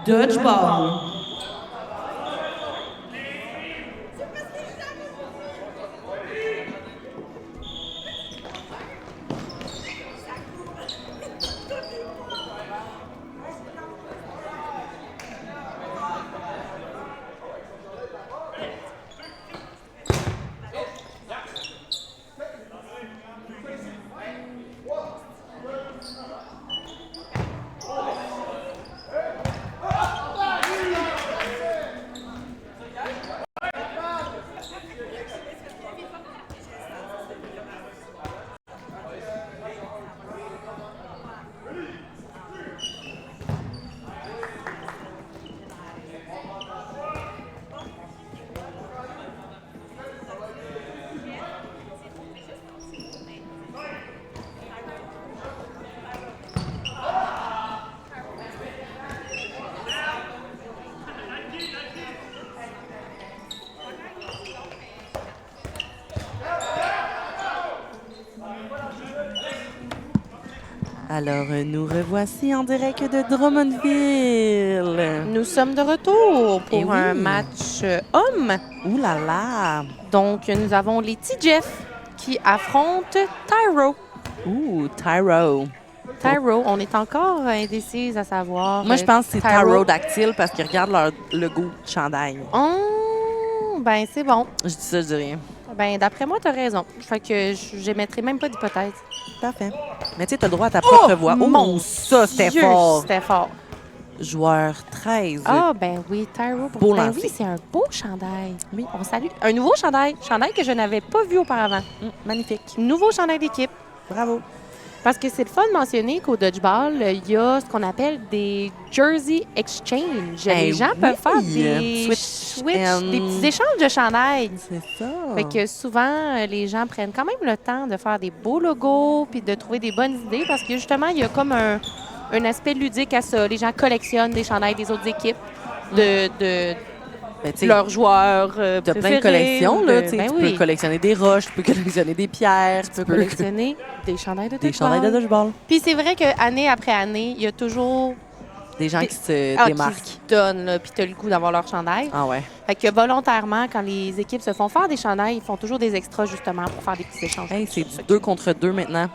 Dodgeball. Alors, nous revoici en direct de Drummondville. Nous sommes de retour pour Eh oui. un match homme. Ouh là là! Donc, nous avons les T-Jeff qui affrontent Tyro. Ouh, Tyro. Tyro, on est encore indécise à savoir. Moi, je pense que c'est Tyrodactyle parce qu'ils regardent leur logo de chandail. Oh, ben c'est bon. Je dis ça, je dis rien. Ben d'après moi, tu as raison. Fait que j'émettrai même pas d'hypothèse. Parfait. Mais tu sais, t'as le droit à ta propre voix. Mon ça, c'était Dieu, fort. C'était fort. Joueur 13. Ah, ben oui, Tyro. Beau Ben lancer. oui, c'est un beau chandail. Oui, on salue. Un nouveau chandail. Chandail que je n'avais pas vu auparavant. Magnifique. Nouveau chandail d'équipe. Bravo. Parce que c'est le fun de mentionner qu'au dodgeball, il y a ce qu'on appelle des jersey exchange. Les gens peuvent faire des Switch des petits échanges de chandail. C'est ça. Fait que souvent, les gens prennent quand même le temps de faire des beaux logos puis de trouver des bonnes idées parce que justement, il y a comme un aspect ludique à ça. Les gens collectionnent des chandails des autres équipes de Ben, tu sais, leurs joueurs t'as préférés. plein de collections, là. Tu sais, Ben tu oui. peux collectionner des roches, tu peux collectionner des pierres, Tu peux collectionner des chandails de des dodgeball. chandails de dodgeball. Puis c'est vrai qu'année après année, il y a toujours Des gens Des- qui se qui démarquent. se donnent, là, puis tu as le goût d'avoir leur chandail. Ah ouais. Fait que volontairement, quand les équipes se font faire des chandails, ils font toujours des extras justement pour faire des petits échanges. Hey, c'est du 2 contre 2 maintenant.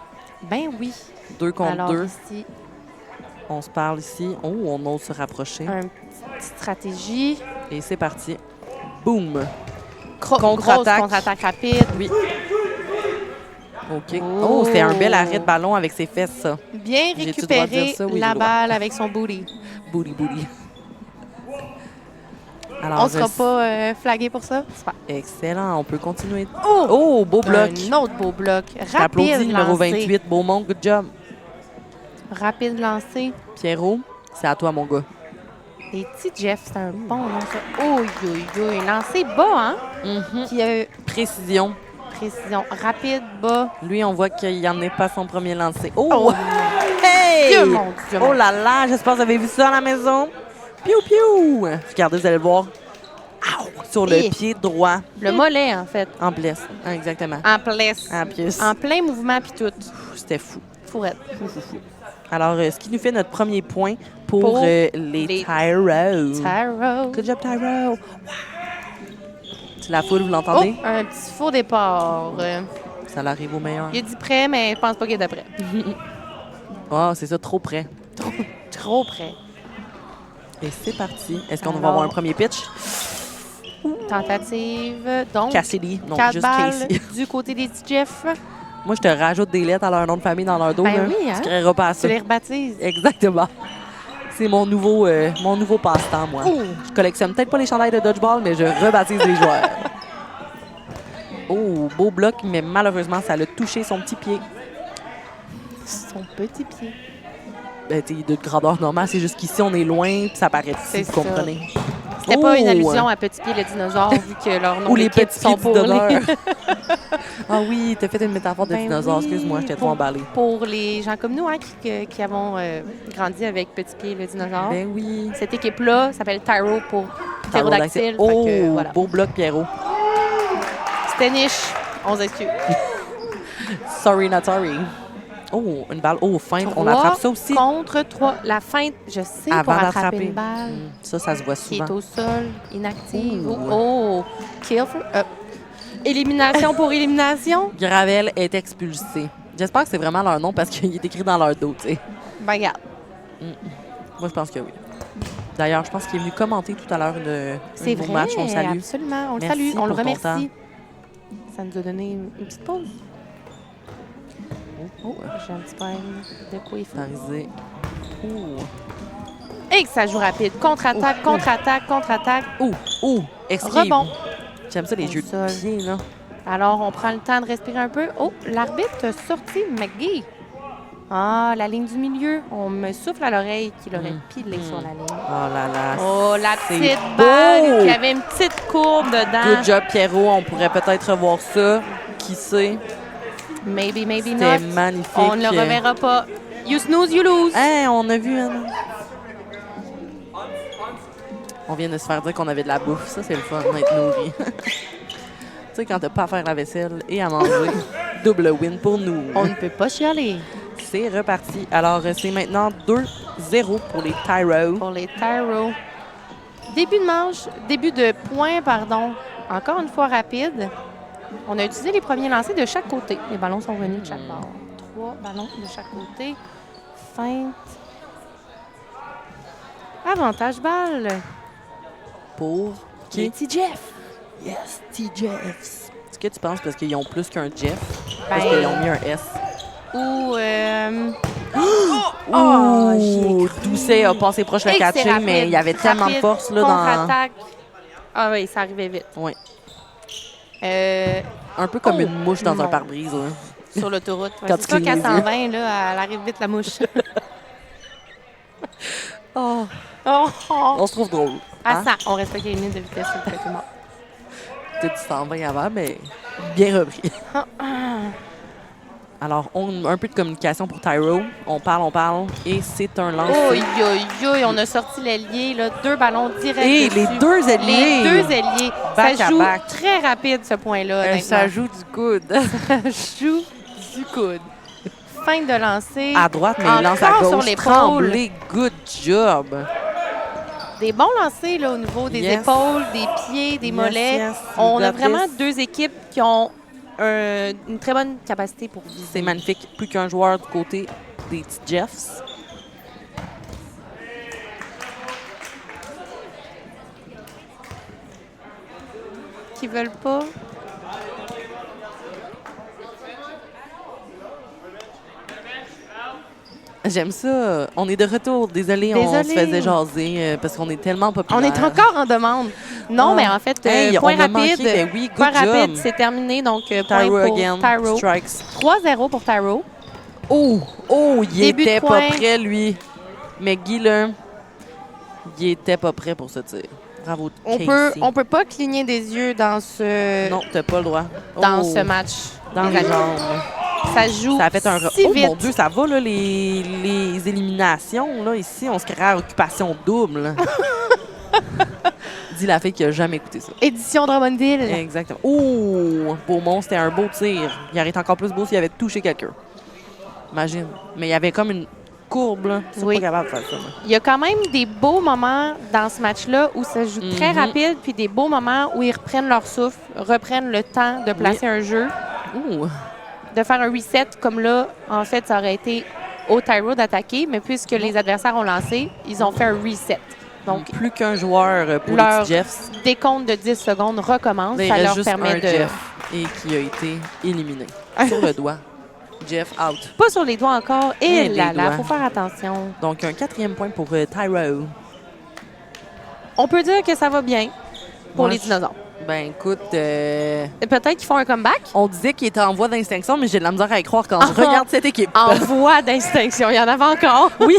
Ben oui. 2 contre Alors 2. ici, On se parle ici. Oh, on ose se rapprocher. une petite stratégie. Et c'est parti. Boum. Grosse Contre-attaque. contre-attaque rapide. Oui. OK. Oh, c'était un bel arrêt de ballon avec ses fesses, ça. Bien J'ai-tu le droit de dire récupérer ça? Oui, j'ai la le droit. balle avec son booty. Booty, booty. Alors, On ne sera pas flagué pour ça. Super. excellent. On peut continuer. Oh! Oh, beau bloc. Un autre beau bloc. T'applaudis, Rapide numéro lancé. 28. Beaumont, good job. Rapide lancé. Pierrot, c'est à toi, mon gars. Et petit Jeff, c'est un bon nom, ça. Oui, oui, oui. Lancé bas, hein? Qui a Précision. précision. Rapide, bas. Lui, on voit qu'il n'en est pas son premier lancé. Oh! Oh! Hey! Dieu mon Dieu, Oh mon là là, j'espère que vous avez vu ça à la maison. Piou, piou! Regardez, vous allez le voir. Ow! Sur le Et- pied droit. Le mollet, en fait. En blesse. Ah, exactement. En place. En plus. En plein mouvement, puis tout. C'était fou. Fourette. Alors, ce qui nous fait notre premier point pour, Pour les les Tyro. Tyro. Good job, Tyro. Wow. C'est la foule, vous Oh, l'entendez? un petit faux départ. Ça l'arrive au meilleur. Il a dit prêt, mais je pense pas qu'il est d'après. Oh, c'est ça, trop près. Trop près. Et c'est parti. Est-ce qu'on va Alors- avoir un premier pitch? Tentative. Donc, Cassidy. Non, 4 juste balles Casey. du côté des petits Jeff. Moi, je te rajoute des lettres à leur nom de famille dans leur dos. Ben là. oui, hein? Tu créeras pas à Tu ça. les rebaptises. Exactement. C'est mon nouveau passe-temps, moi. Oh! Je collectionne peut-être pas les chandails de dodgeball, mais je rebaptise les joueurs. Oh, beau bloc, mais malheureusement, ça l'a touché son petit pied. Son petit pied. Ben, t'es de grandeur normale, c'est juste qu'ici, on est loin, puis ça paraît petit, C'est vous ça. comprenez? C'était pas une Oh! allusion à Petit Pied le dinosaure, vu que leur nom Ou les d'équipe petits sont pieds pour du donneur. les... Ah oui, t'as fait une métaphore de Ben dinosaure. oui, Excuse-moi, j'étais trop pour- emballée. Pour les gens comme nous, hein, qui avons grandi avec Petit Pied le dinosaure. Ben oui. Cette équipe-là s'appelle Tyro pour ptérodactyle. Oh, Fait que, voilà. beau bloc, Pierrot. C'était niche. On s'excuse. Sorry, not sorry. Oh, une balle. Oh, feinte. On 3 attrape ça aussi. contre 3. La feinte, je sais, Avant pour attraper d'attraper. une balle Ça se voit qui souvent. est au sol, inactive. Ouh. Oh, kill for... élimination pour élimination. Gravel est expulsé. J'espère que c'est vraiment leur nom parce qu'il est écrit dans leur dos, tu sais. Ben, regarde. Moi, je pense que oui. D'ailleurs, je pense qu'il est venu commenter tout à l'heure C'est un nouveau vrai, match. On le salue. absolument. On le Merci salue, on le pour ton temps. remercie. Ça nous a donné une petite pause. Oh, j'ai un petit problème de quoi il faut. Parisé. Ouh. Et que ça joue rapide. Contre-attaque, contre-attaque, contre-attaque. Ouh. Esquive. Rebond. J'aime ça, les Au jeux de sol. pied, là. Alors, on prend le temps de respirer un peu. Oh, l'arbitre a sorti McGee. Ah, la ligne du milieu. On me souffle à l'oreille qu'il aurait pilé sur la ligne. Oh là là. Oh, la c'est petite beau. balle qui avait une petite courbe dedans. Good job, Pierrot. On pourrait peut-être revoir ça. Qui sait? Maybe, maybe C'était not. magnifique. On ne le reverra pas. You snooze, you lose. Hey, on a vu, Anna. On vient de se faire dire qu'on avait de la bouffe. Ça, c'est le fun, d'être nourri. Tu sais, quand t'as pas à faire la vaisselle et à manger, double win pour nous. On ne peut pas chialer. C'est reparti. Alors, c'est maintenant 2-0 pour les Tyro. Pour les Tyro. Début de point, pardon. Encore une fois rapide. On a utilisé les premiers lancers de chaque côté. Les ballons sont venus de chaque bord. 3 ballons de chaque côté. Feinte. Avantage balle. Pour Qui qui? est Jeff? Yes, T-Jeffs. Est-ce que tu penses parce qu'ils ont plus qu'un Jeff? Ben, Parce qu'ils ont mis un S? Ou... Ouh, Doucet a passé proche le Et que c'est catcher, mais rapide. il y avait tellement de Rapide, force là, dans... contre-attaque. Ah oui, ça arrivait vite. Oui. Euh, Un peu comme Oh, une mouche dans un non. pare-brise. Là. sur l'autoroute. Ouais, Quand c'est tu ça clignes qu'à les yeux. 120, là, elle arrive vite, la mouche. Oh, Oh, oh. on se trouve drôle. À Hein? 100, on respecte les limites de vitesse, s'il vous plaît, tout le monde. T'as dit 120 avant, mais bien repris. Alors, un peu de communication pour Tyro. On parle, et c'est un lancer. Oui, on a sorti l'ailier, là, 2 ballons directs Et dessus. les 2 ailiers. Les 2 ailiers. Back Ça à joue back. très rapide, ce point-là, honnêtement. Ça joue du coude. Ça joue du coude. Fin de lancer. À droite, mais il lance à Encore sur gauche. l'épaule. Tremblay, good job. Des bons lancers là, au niveau des Yes. épaules, des pieds, des Yes, mollets. yes, On you a got vraiment this. 2 équipes qui ont une très bonne capacité pour viser. C'est magnifique. Plus qu'un joueur du côté des petits Jeffs. Qui veulent pas. J'aime ça. On est de retour. Désolé, on se Désolée. faisait jaser parce qu'on est tellement populaire. On est encore en demande. Non, Ah. mais en fait, Hey, point on a rapide. manqué, ben oui, good point job. rapide, c'est terminé. Donc, point Tyro pour again. Tyro. Strikes. 3-0 pour Tyro. Oh, il Début de était pas point. prêt, lui. Mais Guy, là, il était pas prêt pour ce tir. Bravo, Casey. On peut pas cligner des yeux dans ce, Non, t'as pas le droit. dans Oh, ce match. dans Les les amis. jambes. Ça joue Ça a fait un... si Oh vite. mon Dieu, ça va, là, les éliminations, là, ici. On se crée à occupation double. là. Dis la fille qui a jamais écouté ça. Édition Drummondville. Exactement. Oh, Beaumont, c'était un beau tir. Il aurait été encore plus beau s'il avait touché quelqu'un. Imagine. Mais il y avait comme une courbe, là. Ils sont Oui. pas capables de faire ça. là. Il y a quand même des beaux moments dans ce match-là où ça joue très Mhm. rapide, puis des beaux moments où ils reprennent leur souffle, reprennent le temps de placer un jeu, Ouh. de faire un reset. Comme là, en fait, ça aurait été au Tyro d'attaquer, mais puisque les adversaires ont lancé, ils ont fait un reset. Donc, Plus qu'un joueur pour leur les petits Jeffs. décompte de 10 secondes recommence. Il Ça reste leur juste permet un de... Jeff et qui a été éliminé sur le doigt. Jeff out. Pas sur les doigts encore. Et Et les là, là, doigts. faut faire attention. Donc, un 4e point pour Tyro. On peut dire que ça va bien pour Moi, les dinosaures. Ben, écoute, Et peut-être qu'ils font un comeback. on disait qu'il était en voie d'extinction, mais j'ai de la misère à y croire quand je regarde cette équipe. En voie d'extinction. Il y en avait encore. Oui.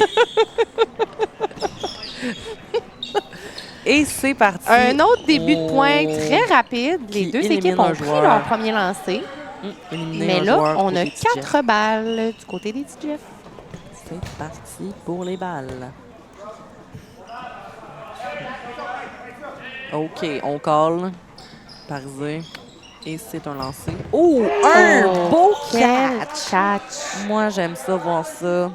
Et c'est parti. Un autre début de point Oh. très rapide. Les Qui deux élimine équipes un ont pris joueur. leur premier lancer. Éliminer Mais un là, joueur on pour a les petits 4 Jeffs. balles du côté des petits Jeffs. C'est parti pour les balles. OK, on colle. Parisé. Et c'est un lancer. Oh! Un beau quel catch! catch! Moi, j'aime ça, voir ça.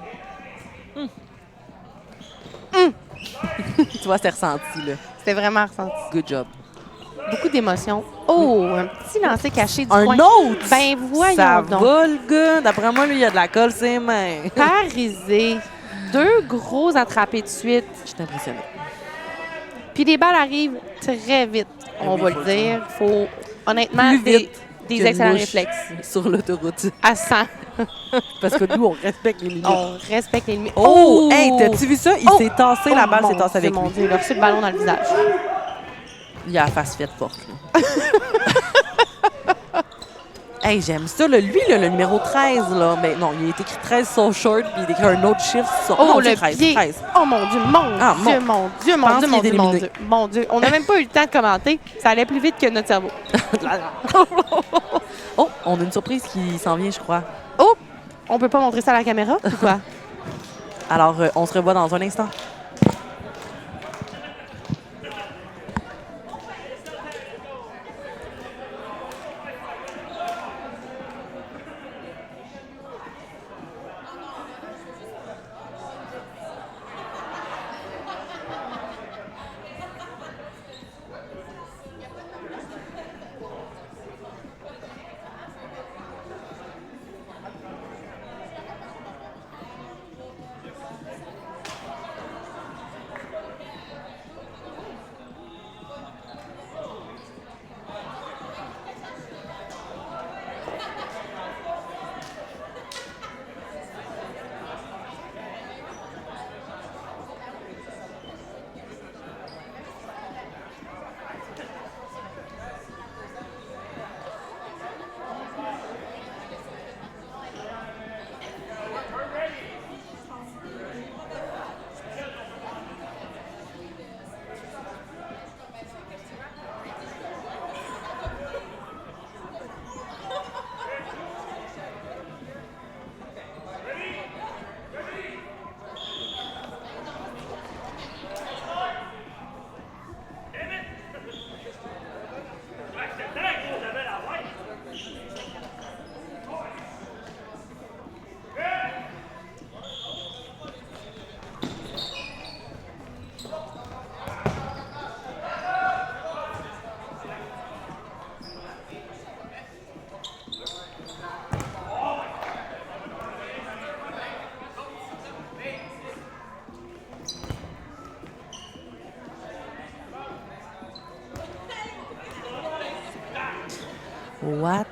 Tu vois, c'est ressenti, là. C'était vraiment ressenti. Good job. Beaucoup d'émotions. Oh, un petit lancer caché du Un coin. autre! Ben voyons Ça donc. va, le gars. D'après moi, lui, il a de la colle ses mains. Parisé. 2 gros attrapés de suite. Je suis impressionnée. Puis les balles arrivent très vite, on oui, va faut le le dire. Faut honnêtement Plus vite des qu'une excellents mouche réflexes. sur l'autoroute. À 100. Parce que nous, on respecte les limites. On respecte les limites. Oh! Hey, t'as-tu vu ça? Il s'est tassé, la balle mon s'est tassée avec Dieu, mon lui. Dieu, il a reçu le ballon dans le visage. Il a la face faite forte, là. Hey, j'aime ça. Là. Lui, là, le numéro 13, là. Mais non, il a écrit 13 sur short, puis il a écrit un autre chiffre sur... Oh, non, le c'est 13, pied. 13. Oh mon Dieu, Ah, Dieu, mon Dieu, mon pense Dieu, qu'il mon est Dieu, mon éliminé. Dieu, mon Dieu. On n'a même pas eu le temps de commenter. Ça allait plus vite que notre cerveau. Oh, on a une surprise qui s'en vient, je crois. Oh, on peut pas montrer ça à la caméra ou quoi? Alors, on se revoit dans un instant.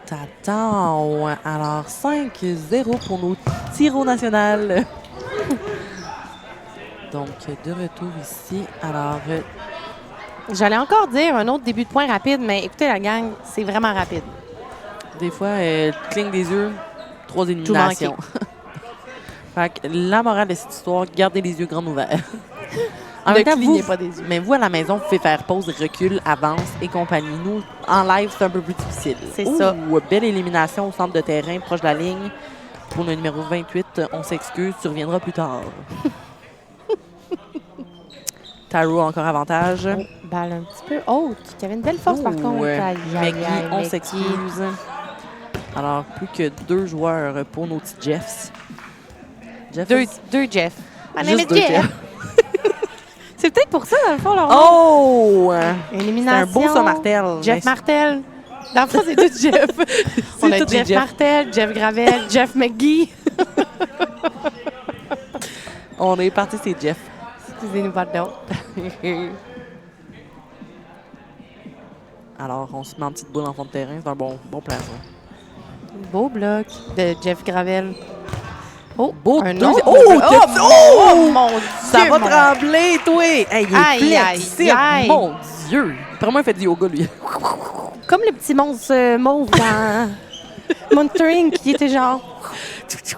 Ouattatan. Alors, 5-0 pour nos tirs national. Donc, de retour ici. Alors, J'allais encore dire un autre début de point rapide, mais écoutez, la gang, c'est vraiment rapide. des fois, cligne des yeux, 3 éliminations. Fait que la morale de cette histoire, gardez les yeux grands ouverts. En Ne même temps, clignez vous, pas des yeux. mais vous, à la maison, vous pouvez faire pause, recul, avance et compagnie. Nous, en live, c'est un peu plus difficile. C'est ça. Belle élimination au centre de terrain, proche de la ligne. Pour le numéro 28, on s'excuse, tu reviendras plus tard. Taro a encore avantage. Oh, balle un petit peu haute, qui avait une belle force par contre. Aïe, aïe, Maggie, aïe, on Maggie. s'excuse. Alors, plus que 2 joueurs pour nos petits Jeffs. Jeff, Deux Jeff. My name juste is 2 Jeff. Jeffs. C'est peut-être pour ça, dans le fond, leur nom. Oh! C'est Élimination. un beau ça, Martel. Jeff Mais- Martel. Dans le fond, c'est tout Jeff. On a tous des Jeff Jeff. Martel, Jeff Gravel, Jeff McGee. On est parti, c'est Jeff. Excusez-nous, pardon. Alors, on se met en petite boule en fond de terrain. C'est un bon plan, ça. Beau bloc de Jeff Gravel. Oh, Beau un deuxième- autre. Oh, oh, oh! mon Dieu! Ça va mon- trembler, toi! Hey, il est Aïe, flexible. aïe, aïe. Mon Dieu! Vraiment, il fait du yoga, lui. Comme le petit monstre mauve dans Monitoring qui était genre...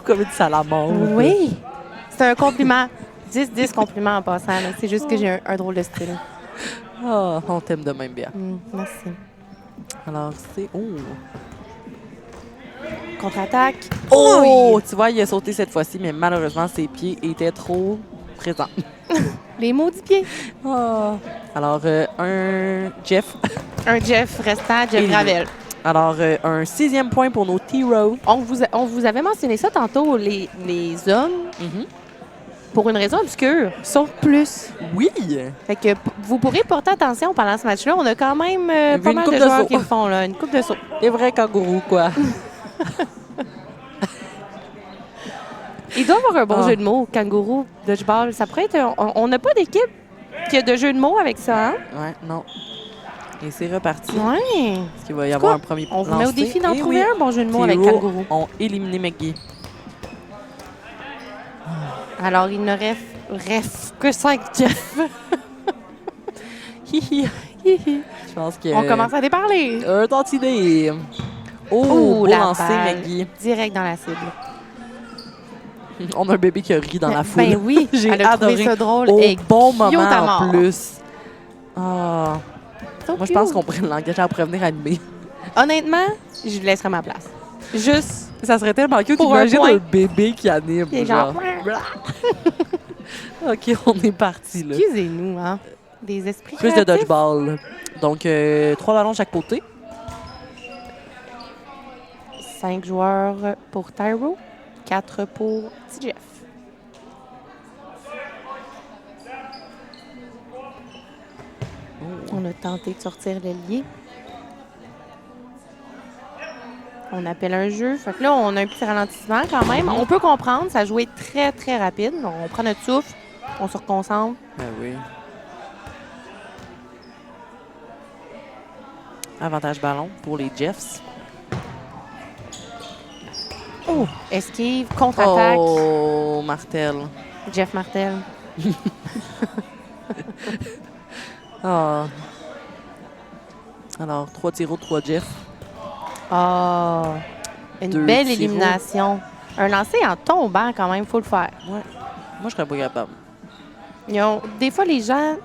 Comme une salamandre. Oui! C'est un compliment. 10-10 compliments en passant. là. C'est juste que j'ai un drôle de style. Ah, on t'aime de même bien. Merci. Alors, c'est... Oh! Contre-attaque. Oh! Tu vois, il a sauté cette fois-ci, mais malheureusement, ses pieds étaient trop présents. Les maudits pieds. Ah. Alors, un Jeff. Un Jeff restant, Jeff Et- Gravel. Alors, un 6e point pour nos T-Row. On vous avait mentionné ça tantôt, les hommes, pour une raison obscure, sauf plus. Oui! Fait que vous pourrez porter attention pendant ce match-là. On a quand même pas une mal coupe de de joueurs saut. qui le font, là. Une coupe de saut. Des vrais kangourous, quoi. Il doit avoir un bon jeu de mots, kangourou, dodgeball. Ça pourrait être... On n'a pas d'équipe qui a de jeu de mots avec ça, hein? Ouais, non. Et c'est reparti. Ouais. Parce qu'il va y avoir un premier On vous met au lancé. défi d'en Et trouver un bon jeu de mots avec T-Row kangourou. ont éliminé McGee. Alors, il ne reste que 5 Jeff. Hihi. Je pense que... On commence à déparler. Un tantinet. Oh, beau la lancé, balle. McGee. Direct dans la cible. On a un bébé qui a ri dans la foule. Ben oui, J'ai elle a adoré. trouvé ça drôle. Au et bon cute moment à en mort. plus. Ah. So Moi, je pense cute. qu'on pourrait l'engager à venir animer. Honnêtement, je lui laisserai ma place. Juste Ça serait tellement cute. Pour un Imagine point. un bébé qui anime. Puis genre, OK, on est parti, là. excusez-nous, hein. Des esprits Plus de créatifs. dodgeball. Donc, 3 ballons de chaque côté. 5 joueurs pour Tyro, 4 pour TJF. On a tenté de sortir le lien. On appelle un jeu. Fait que là, on a un petit ralentissement quand même. On peut comprendre, ça jouait très, très rapide. On prend notre souffle, on se reconcentre. Ben oui. Avantage ballon pour les Jeffs. Oh! Esquive, contre-attaque. Oh, Martel. Jeff Martel. Ah. Alors, 3 tirs, 3 Jeff. Oh! Une 2 belle tirs. élimination. Un lancer en tombant, quand même, il faut le faire. Ouais. Moi, je serais pas capable. Des fois, les gens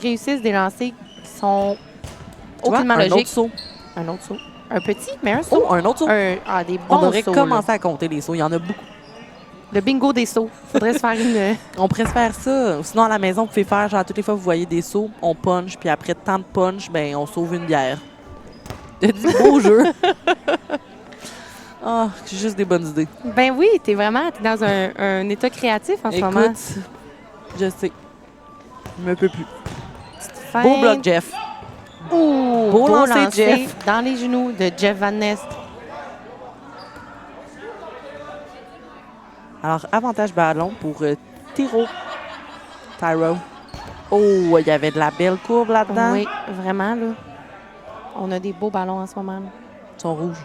réussissent des lancers qui sont Tu vois, aucunement un logiques. autre saut. Un autre saut. Un petit, mais un saut. Oh, un autre saut. Des On bons devrait sauts. commencer à compter les sauts. Il y en a beaucoup. Là. Le bingo des sauts. Faudrait se faire une... On pourrait se faire ça. Sinon, à la maison, vous pouvez faire, genre, toutes les fois que vous voyez des sauts, on punch, puis après tant de punch, ben, on sauve une bière. C'est du beau jeu. Ah, j'ai juste des bonnes idées. Ben oui, t'es dans un état créatif en ce moment. Écoute, je sais. Je me peux plus. Fin. Beau bloc, Jeff. Ouh, Beau lancer, Jeff. dans les genoux de Jeff Van Nest. Alors, avantage ballon pour Tyro. Oh, il y avait de la belle courbe là-dedans. Oui, vraiment, là. On a des beaux ballons en ce moment. Là. Ils sont rouges.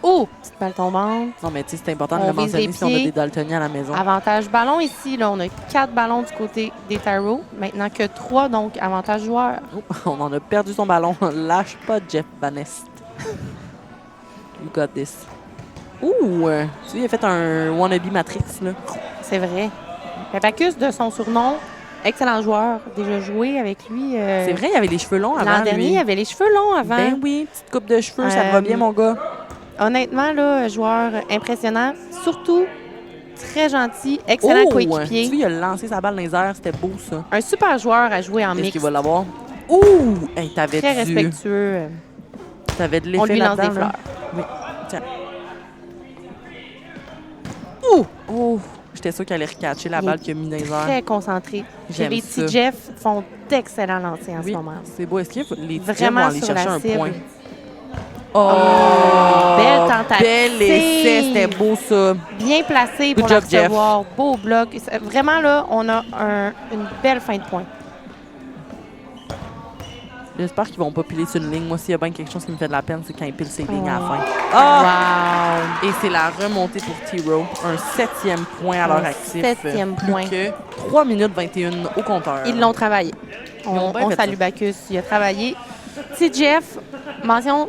Oh, petite balle tombante. Non, mais tu sais, c'est important de On le vise mentionner les si on a pieds. des daltoniens à la maison. Avantage ballon ici, là. On a 4 ballons du côté des Tyro. Maintenant que 3, donc avantage joueur. Oh, on en a perdu son ballon. Lâche pas, Jeff Van Nest. You got this. Ouh! Tu sais, il a fait un wannabe Matrix, là. C'est vrai. Pepacus, de son surnom, excellent joueur. Déjà joué avec lui. C'est vrai, il avait les cheveux longs avant, L'an dernier, lui. il avait les cheveux longs avant. Ben oui, petite coupe de cheveux, ça te va bien, mon gars. Honnêtement, là, joueur impressionnant. Surtout, très gentil, excellent Tu coéquipier. sais, il a lancé sa balle dans les airs, c'était beau, ça. Un super joueur à jouer en Est-ce mix. qu'il va l'avoir? Ouh! Hey, t'avais Très du... respectueux. T'avais de On l'effet lui lance là-dedans, des là. fleurs. Oui, tiens. Ouh! Oh! J'étais sûre qu'elle allait recatcher la Il balle est qu'il a mis dans les airs. Très concentré. J'aime Les ça. petits Jeff font d'excellents lancers en Oui, ce moment. c'est beau. Est-ce que les petits Vraiment vont aller sur chercher la un cible. point? Oh! Belle tentative. Bel essai, c'était beau, ça. Bien placé pour Good la job, Jeff. recevoir. Beau bloc. Vraiment, là, on a une belle fin de point. J'espère qu'ils vont pas piler sur une ligne. Moi, s'il y a bien quelque chose qui me fait de la peine, c'est quand ils pilent ces lignes à la Ouais. fin. Ah! Wow! Et c'est la remontée pour T-Row. Un 7e point à leur Un actif. 7e Plus point. que 3 minutes 21 au compteur. Ils l'ont travaillé. Ils ont bien On fait salue ça. Bacchus. Il a travaillé. C'est Jeff, mention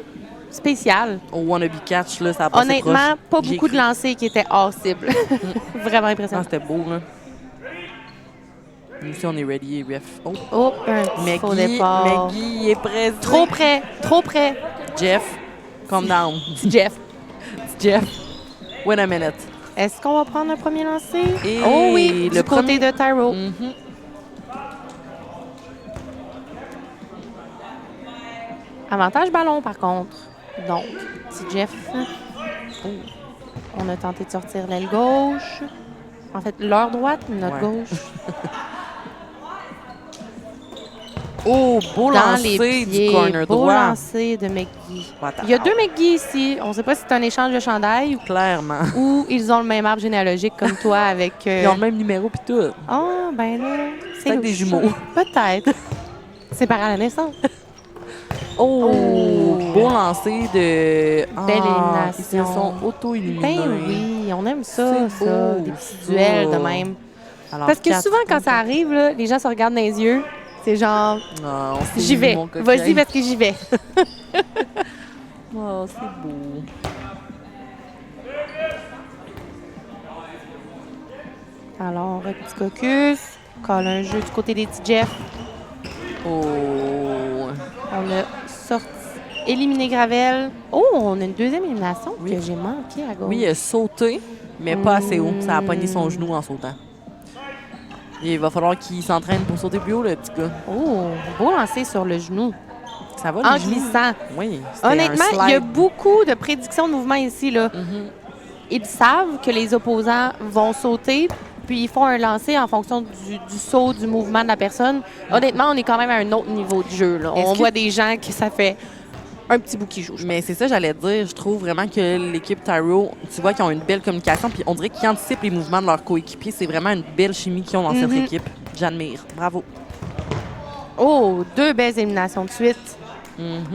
spéciale. Au wannabe catch, là, ça a passé Honnêtement, proche. pas J'ai beaucoup de cru. lancers qui étaient hors cible. Vraiment Ah, impressionnant. c'était beau, là. Nous aussi, on est ready, ref. Oh, Oh, un petit faux départ. Maggie, il est pressé. Trop près, trop près. Jeff, calm down. Jeff. Jeff, wait a minute. Est-ce qu'on va prendre un premier lancer? Et Oh oui, le du côté premier- de Tyro. Avantage ballon, par contre. Donc, petit Jeff. Oh. On a tenté de sortir l'aile gauche. En fait, leur droite, notre gauche. Oh, beau Dans les lancer pieds, du corner beau droit. lancer de McGee. Il y a 2 McGee ici. On ne sait pas si c'est un échange de chandail Clairement. ou ils ont le même arbre généalogique comme toi avec... Ils ont le même numéro puis tout. Oh, ben là... C'est peut-être des jumeaux. Peut-être. C'est par à la naissance. Oh, beau lancer de... Belle élimination. Ils se sont auto-éliminés. Ben oui, on aime ça, C'est ça. beau, Des petits duels de même. Alors, Parce que 4, souvent, quand ça arrive, là, les gens se regardent dans les yeux. C'est genre, j'y vais. Vas-y, parce que j'y vais. Oh, c'est beau. Alors, un petit caucus. Colle un jeu du côté des petits Jeff. Oh. On a sorti, éliminé Gravel. Oh, on a une deuxième élimination que j'ai manqué à gauche. Oui, il a sauté, mais pas assez haut. Ça a pogné son genou en sautant. Il va falloir qu'il s'entraîne pour sauter plus haut, le petit gars. Oh, beau lancer sur le genou. Ça va, En le genou? glissant. Oui. Honnêtement, il y a beaucoup de prédictions de mouvement ici, là. Ils savent que les opposants vont sauter, puis ils font un lancer en fonction du saut, du mouvement de la personne. Honnêtement, on est quand même à un autre niveau de jeu, là. On voit des gens que ça fait un petit bout qui jouent. Mais c'est ça, j'allais dire. Je trouve vraiment que l'équipe Tyro, tu vois qu'ils ont une belle communication, puis on dirait qu'ils anticipent les mouvements de leurs coéquipiers. C'est vraiment une belle chimie qu'ils ont dans cette équipe. J'admire. Bravo. Oh, 2 belles éliminations de suite.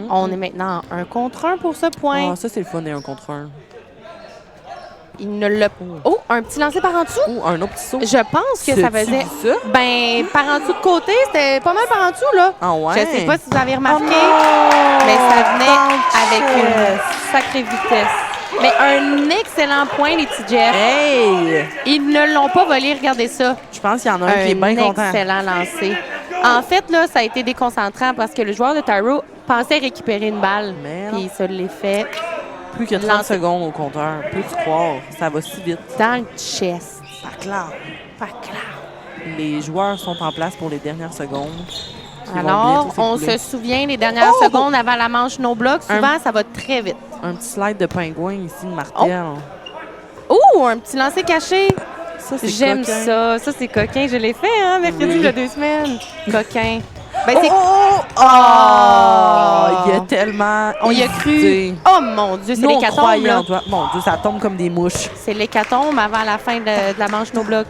On est maintenant 1 contre 1 pour ce point. Ah, ça, c'est le fun des 1 contre 1. Il ne l'a pas. Oh, un petit lancer par en dessous. Oh, un autre petit saut. Je pense que ça faisait. Ça? Ben, par en dessous de côté, c'était pas mal par en dessous, là. Ah ouais? Je sais pas si vous avez remarqué, Oh, mais ça venait avec une sacrée vitesse. Mais un excellent point, les petits Jeff. Hey! Ils ne l'ont pas volé, regardez ça. Je pense qu'il y en a un qui est bien content. Un excellent lancer. En fait, là, ça a été déconcentrant parce que le joueur de Tyro pensait récupérer une balle. Puis il se l'est fait. Plus que 30 secondes au compteur. Peux-tu croire? Ça va si vite. Dans le chest. Pas clair. Pas clair. Les joueurs sont en place pour les dernières secondes. Alors, on se souvient les dernières secondes avant la manche no block. Souvent, ça va très vite. Un petit slide de pingouin ici, de Martel. Oh, un petit lancer caché. Ça, c'est J'aime coquin. ça. Ça, c'est coquin. Je l'ai fait, hein, mercredi, il y a 2 semaines. Coquin. Ben, c'est... Il y a tellement... On y a cru. Oh, mon Dieu, c'est l'hécatombe, là. Mon Dieu, ça tombe comme des mouches. C'est l'hécatombe avant la fin de la manche no block.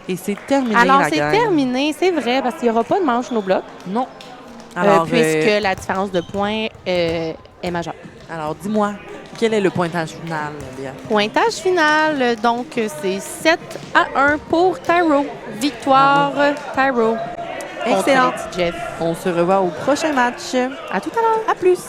Et c'est terminé, Alors, la c'est gang. terminé, c'est vrai, parce qu'il n'y aura pas de manche no block. Non. Alors, puisque la différence de points est majeure. Alors, dis-moi, quel est le pointage final, Léa? Pointage final, donc c'est 7-1 pour Tyro. Victoire Tyro. Excellent. Contre les petits Jeff. On se revoit au prochain match. À tout à l'heure. À plus.